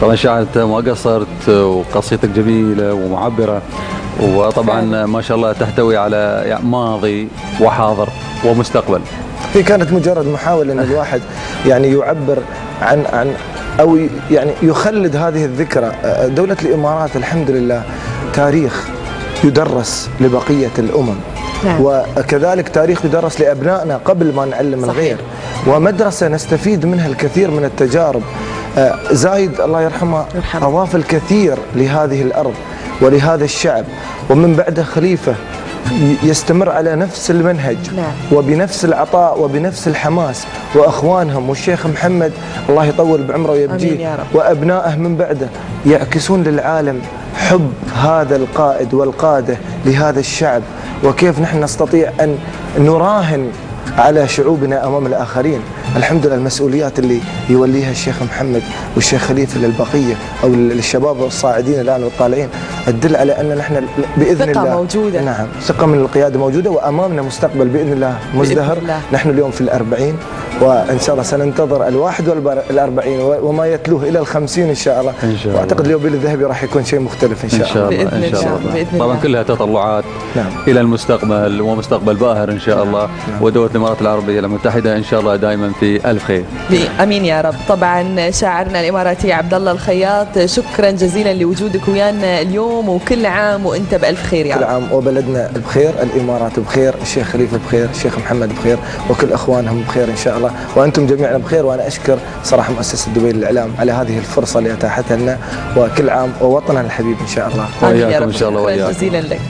طبعا شاعرت ما قصرت، وقصيدتك جميلة ومعبرة، وطبعا ما شاء الله تحتوي على ماضي وحاضر ومستقبل. هي كانت مجرد محاولة أن الواحد يعني يعبر عن أو يعني يخلد هذه الذكرى. دولة الإمارات الحمد لله تاريخ يدرس لبقية الأمم، نعم. وكذلك تاريخ يدرس لأبنائنا قبل ما نعلم الغير، ومدرسة نستفيد منها الكثير من التجارب. زايد الله يرحمه أضاف الكثير لهذه الأرض ولهذا الشعب، ومن بعده خليفة يستمر على نفس المنهج، نعم. وبنفس العطاء وبنفس الحماس، وأخوانهم والشيخ محمد الله يطول بعمره ويبجيه وأبنائه من بعده يعكسون للعالم حب هذا القائد والقادة لهذا الشعب، وكيف نحن نستطيع أن نراهن على شعوبنا أمام الآخرين. الحمد لله المسؤوليات اللي يوليها الشيخ محمد والشيخ خليفة للبقية أو للشباب الصاعدين الآن والطالعين تدل على أن نحن بإذن الله ثقة موجودة. نعم، ثقة من القيادة موجودة، وأمامنا مستقبل بإذن الله مزدهر. بإذن الله. نحن اليوم في 40، وإن شاء الله سننتظر 41 وما يتلوه إلى 50 إن شاء الله. إن شاء الله. وأعتقد اليوبيل الذهبي راح يكون شيء مختلف إن شاء الله. بإذن إن شاء الله. الله. بإذن طبعا الله. كلها تطلعات نعم. إلى المستقبل، ومستقبل باهر إن شاء الله. ودولة الإمارات العربية المتحدة إن شاء الله دائما في ألف خير. امين يا رب. طبعا شاعرنا الاماراتي عبد الله الخياط، شكرا جزيلا لوجودك ويانا اليوم، وكل عام وانت بالف خير يا رب. كل عام وبلدنا بخير، الامارات بخير، الشيخ خليفه بخير، الشيخ محمد بخير، وكل اخوانهم بخير ان شاء الله، وانتم جميعا بخير. وانا اشكر صراحه مؤسسه دبي للاعلام على هذه الفرصه اللي اتاحتها لنا، وكل عام ووطننا الحبيب ان شاء الله. وإياكم إن شاء الله. شكرا وإياكم. جزيلا لك.